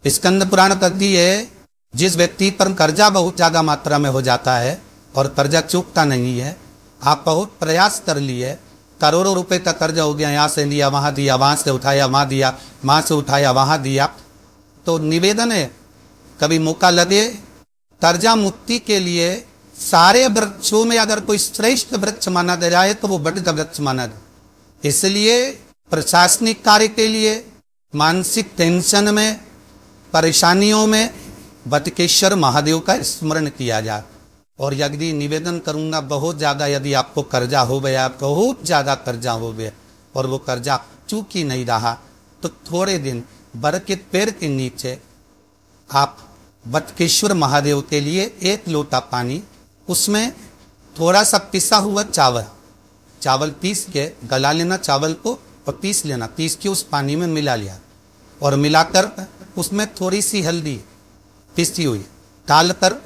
स्कंद पुराण कहती है जिस व्यक्ति पर कर्जा बहुत ज्यादा मात्रा में हो जाता है और कर्जा चूकता नहीं है, आप बहुत प्रयास कर लिए, करोड़ों रुपए का कर्जा हो गया, यहाँ से लिया वहां दिया, वहां से उठाया वहां दिया, वहां से उठाया वहां दिया, तो निवेदन है कभी मौका लगे कर्जा मुक्ति के लिए सारे वृक्षों में अगर कोई श्रेष्ठ वृक्ष माना जाए तो वो बट का वृक्ष माना जाए। इसलिए प्रशासनिक कार्य के लिए, मानसिक टेंशन में, परेशानियों में बटकेश्वर महादेव का स्मरण किया जाए। और यदि निवेदन करूंगा बहुत ज्यादा यदि आपको कर्जा हो गया, बहुत ज्यादा कर्जा हो गया और वो कर्जा चूक ही नहीं रहा, तो थोड़े दिन बर के पेड़ के नीचे आप बटकेश्वर महादेव के लिए 1 लोटा पानी, उसमें थोड़ा सा पिसा हुआ चावल पीस के गला लेना, चावल को और पीस लेना, पीस के उस पानी में मिला लिया और मिलाकर उसमें थोड़ी सी हल्दी पिसी हुई डालकर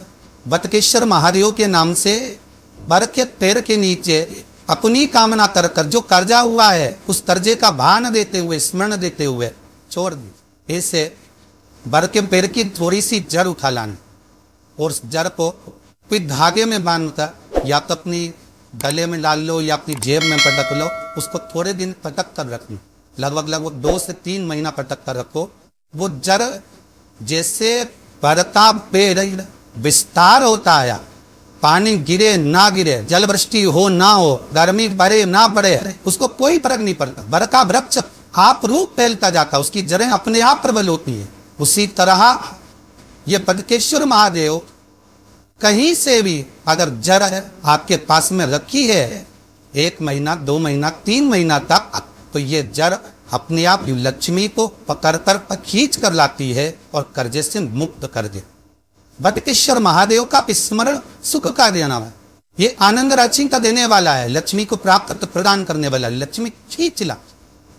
बटकेश्वर महादेव के नाम से बर के पेड़ के नीचे अपनी कामना कर जो कर्जा हुआ है उस कर्जे का भान देते हुए, स्मरण देते हुए छोड़ दी। ऐसे बर के पेड़ की थोड़ी सी जड़ उठा लाना और उस जड़ को कोई धागे में बांधकर या तो अपनी गले में डाल लो या अपनी जेब में पटक लो, उसको थोड़े दिन पटक कर रखना, लगभग 2 से 3 महीना पटक कर रखो। वो जड़ जैसे बढ़ता पेड़ विस्तार होता है, पानी गिरे ना गिरे, जल वृष्टि हो ना हो, गर्मी बढ़े ना बढ़े, उसको कोई फर्क नहीं पड़ता। बर का वृक्ष आप रूप फैलता जाता, उसकी जड़ें अपने आप प्रबल होती है। उसी तरह ये बटकेश्वर महादेव कहीं से भी अगर जड़ आपके पास में रखी है 1 महीना, 2 महीना, 3 महीना तक, तो ये जड़ अपने आप लक्ष्मी को पकड़कर खींच कर लाती है और कर्जे से मुक्त कर दे। बटकेश्वर महादेव का स्मरण सुख का देना है, ये आनंद राशि का देने वाला है, लक्ष्मी को प्राप्त प्रदान करने वाला, लक्ष्मी खींच ला।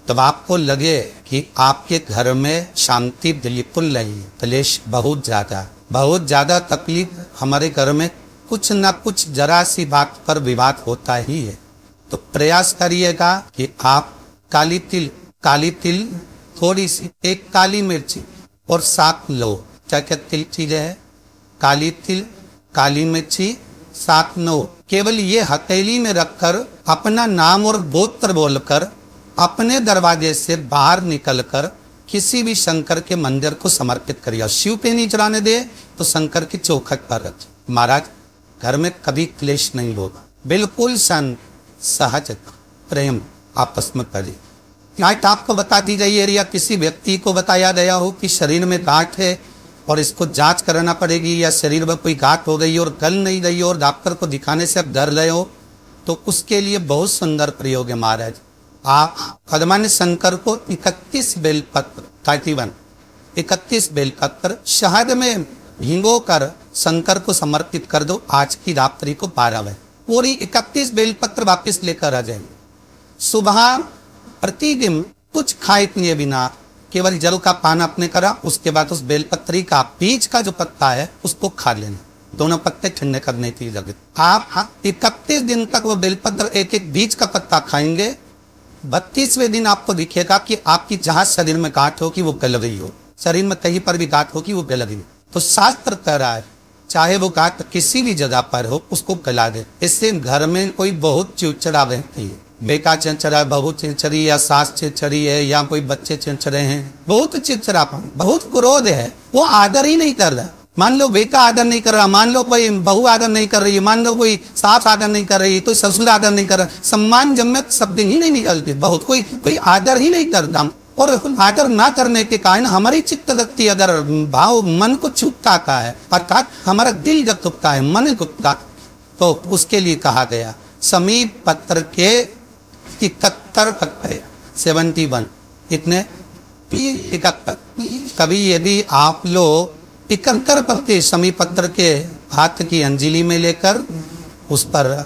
तब आपको लगे कि आपके घर में शांति बिल्कुल नहीं है, क्लेश बहुत ज्यादा तकलीफ, हमारे घर में कुछ ना कुछ जरा सी बात पर विवाद होता ही है, तो प्रयास करिएगा कि आप काली तिल थोड़ी सी, 1 काली मिर्ची और 7 लौंग, क्या तिल चीजें है, काली तिल, काली मिर्ची, 7 लौंग, केवल ये हथेली में रखकर अपना नाम और गोत्र बोलकर अपने दरवाजे से बाहर निकलकर किसी भी शंकर के मंदिर को समर्पित करिए। शिव पे नहीं चढ़ाने दे तो शंकर की चौखट पर रख। महाराज घर में कभी क्लेश नहीं होगा, बिल्कुल शांत सहज प्रेम आपस में करिए। आज आपको बता दी गई है या किसी व्यक्ति को बताया गया हो कि शरीर में गांठ है और इसको जांच कराना पड़ेगी, या शरीर में कोई गांठ हो गई और गल नहीं रही और डॉक्टर को दिखाने से आप डर रहे हो, तो उसके लिए बहुत सुंदर प्रयोग है महाराज। आप भगवान शंकर को 31 बेलपत्र 31 बेलपत्र शहद में भिगो कर शंकर को समर्पित कर दो। आज की रात्रि को 12 बजे पूरी 31 बेलपत्र वापस लेकर आ जाएंगे। सुबह प्रतिदिन कुछ खाए पिए बिना केवल जल का पान आपने करा, उसके बाद उस बेलपत्री का बीज का जो पत्ता है उसको खा लेना, दोनों पत्ते ठंडे करने की जगह। आप 31 दिन तक वो बेलपत्र एक बीज का पत्ता खाएंगे। 32वें दिन आपको दिखेगा कि आपकी जहां शरीर में गांठ हो कि वो गल रही हो, शरीर में कहीं पर भी गांठ हो कि वो गल रही हो, तो शास्त्र कह रहा है चाहे वो गांठ किसी भी जगह पर हो उसको गला दे। इससे घर में कोई बहुत चिड़चिड़ा रहती है, बेटा चिड़चिड़ा, बहू चिड़चिड़ी, या सास चिड़चिड़ी है, या कोई बच्चे चिड़चिड़े हैं, बहुत चिड़चिड़ापन, बहुत क्रोध है, वो आदर ही नहीं कर रहा। मान लो बेटा आदर नहीं कर रहा, मान लो कोई बहू आदर नहीं कर रही, मान लो कोई सास आदर नहीं कर रही, तो ससुर आदर नहीं कर रहा, सम्मान जम्मत शब्द ही नहीं निकलते, बहुत कोई आदर ही नहीं करता। और आदर ना करने के कारण हमारी चित्त रखती अगर भाव मन को चुपता का है, अर्थात हमारा दिल जब चुपता है, मन चुपता, तो उसके लिए कहा गया समीप पत्र के 71 इतने 71। कभी यदि आप लोग 71 पत्ते समी पत्र के हाथ की अंजलि में लेकर, उस पर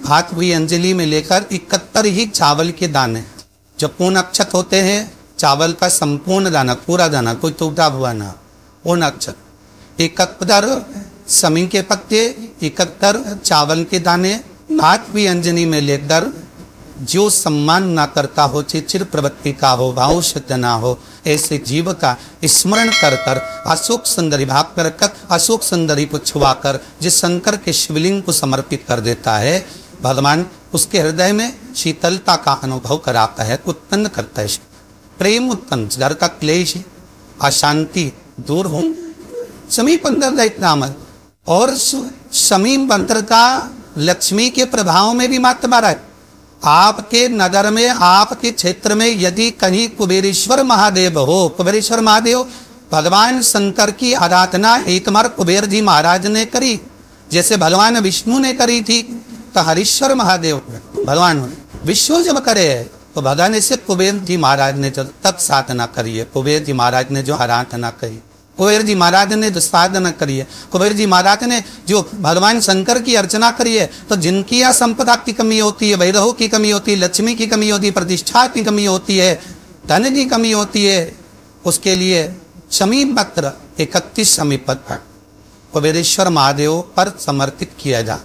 हाथ हुई अंजलि में लेकर 71 ही चावल के दाने, जो पूर्ण अक्षत होते हैं, चावल का संपूर्ण दाना, पूरा दाना, कोई टूटा हुआ ना, पूर्ण अक्षत, 71 समी के पत्ते, 71 चावल के दाने, हाथ हुई अंजलि में लेकर जो सम्मान ना करता हो, चिचिर प्रवृत्ति का हो, भाव शुद्ध ना हो, ऐसे जीव का स्मरण कर कर अशोक सुंदरी भाग कर कर अशोक सुंदरी को छुआकर जिस शंकर के शिवलिंग को समर्पित कर देता है, भगवान उसके हृदय में शीतलता का अनुभव कराता है, उत्पन्न करता है, प्रेम उत्पन्न, घर का क्लेश अशांति दूर हो। समीप अंतर नाम और समीप अंतर का लक्ष्मी के प्रभाव में भी मात्र बारा है। आपके नगर में, आपके क्षेत्र में यदि कहीं कुबेरेश्वर महादेव हो, कुबेरेश्वर महादेव भगवान शंकर की आराधना एक बार कुबेर जी महाराज ने करी, जैसे भगवान विष्णु ने करी थी, तो हरीश्वर महादेव भगवान विष्णु जब करे तो भगवान ऐसे कुबेर जी महाराज ने जो तब साधना करी है, कुबेर जी महाराज ने जो आराधना करी, कुबेर जी महाराज ने जो साधना करी है, कुबेर जी महाराज ने जो भगवान शंकर की अर्चना करी है, तो जिनकी यहाँ संपदा की कमी होती है, वैरहों की कमी होती है, लक्ष्मी की कमी होती है, प्रतिष्ठा की कमी होती है, धन की कमी होती है, उसके लिए समीप पत्र 31 समीप पत्र कुबेरेश्वर महादेव पर समर्पित किया जा।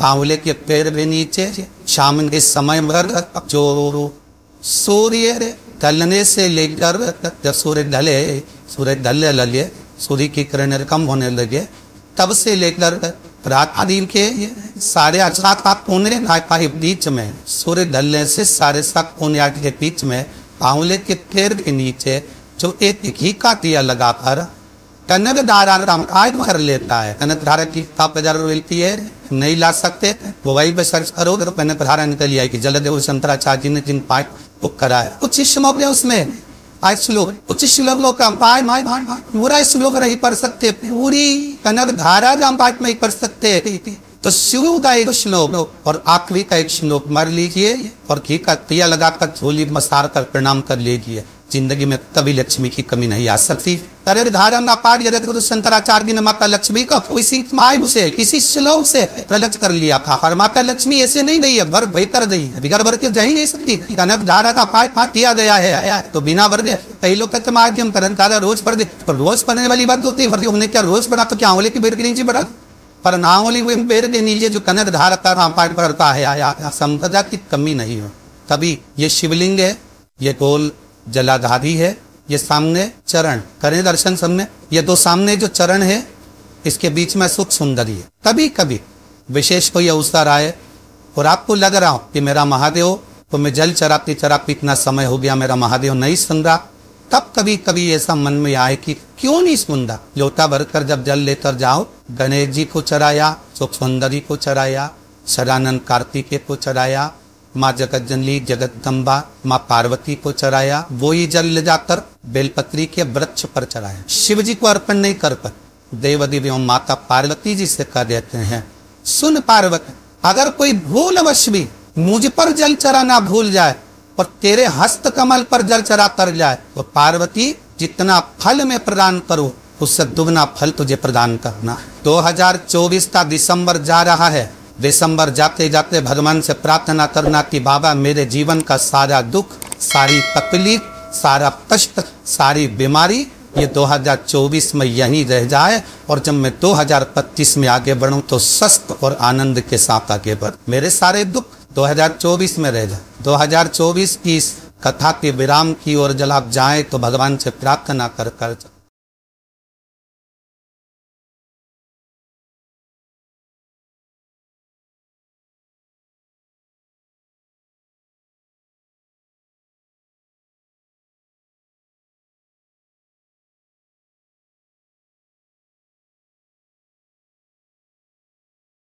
आंवले के पेड़ के नीचे शाम के समय भर जो सूर्य ढलने से लेकर जब सूर्य ढलने लगे, सूर्य की किरणें कम होने लगे, तब से लेकर रात दिन के 7:30 पौने 8 के बीच में, सूर्य ढलने से 7:30 पौने 8 के बीच में आंवले के पेड़ के नीचे जो एक घी का दिया लगाकर कनक धारा कर लेता है। कनक धारा की बाजार मिलती है, नहीं ला सकते मोबाइल पे सर्च करो, कनक धारा निकल आएगी। जलदेव शंकराचार्य ने जिन पाठ बुक करा है, कुछ श्लोक है उसमें, आज श्लोक कुछ श्लोक का पूरा श्लोक नहीं पढ़ सकते, पूरी कनक धारा का पाठ में पढ़ सकते। तो शुरू का एक श्लोक और आखिरी का एक श्लोक मार लीजिए और घी का दिया लगाकर झोली मसार कर प्रणाम कर लीजिए, जिंदगी में कभी लक्ष्मी की कमी नहीं आ सकती। तरह धारण का पाठ यदि तो शंकराचार्य ने माता लक्ष्मी का किसी माय से किसी श्लोक से प्रकट कर लिया था, और माता लक्ष्मी ऐसे नहीं गई है, भर बेहतर गई है, बिगड़ भर के जा ही नहीं सकती। कनक धारा का पाठ किया गया है, तो बिना भर दे कई लोग कहते माध्यम कनक धारा रोज पढ़ दे, पर रोज पढ़ने वाली बात होती है, हमने क्या रोज पढ़ा तो क्या आंवले की पेड़ के नीचे पढ़ा, पर नावली पेड़ के नीचे जो कनक धारा का पाठ पढ़ता है, संपदा की कमी नहीं हो। तभी ये शिवलिंग है, ये गोल जलाधारी है, ये सामने चरण करें दर्शन सबने, ये दो सामने जो चरण है इसके बीच में सुख सुंदरी है। कभी कभी विशेष कोई अवसर आए और आपको लग रहा हो कि मेरा महादेव तो मैं जल चराते चराते इतना समय हो गया, मेरा महादेव नहीं सुन रहा, तब कभी कभी ऐसा मन में आए कि क्यों नहीं सुन रहा। लोटा भरकर जब जल लेकर जाओ, गणेश जी को चढ़ाया, सुख सुंदरी को चढ़ाया, सदानंद कार्तिकेय को चढ़ाया, माँ जगत जननी जगदम्बा माँ पार्वती को चढ़ाया, वो ही जल ले जाकर बेलपत्री के वृक्ष पर चढ़ाया। शिव जी को अर्पण नहीं कर पर देवदेव एवं माता पार्वती जी से कह देते हैं, सुन पार्वती, अगर कोई भूलवश भी मुझ पर जल चढ़ाना भूल जाए और तेरे हस्त कमल पर जल चढ़ा कर जाए, तो पार्वती जितना फल में प्रदान करो उससे दुगना फल तुझे प्रदान करना। 2024 का दिसंबर जा रहा है, दिसंबर जाते जाते भगवान से प्रार्थना करना कि बाबा मेरे जीवन का सारा दुख, सारी तकलीफ, सारा कष्ट, सारी बीमारी ये 2024 में यहीं रह जाए, और जब मैं 2025 में आगे बढ़ूं तो स्वस्थ और आनंद के साथ आगे बढ़, मेरे सारे दुख 2024 में रह जाए। 2024 की इस कथा के विराम की ओर जब आप जाए तो भगवान से प्रार्थना कर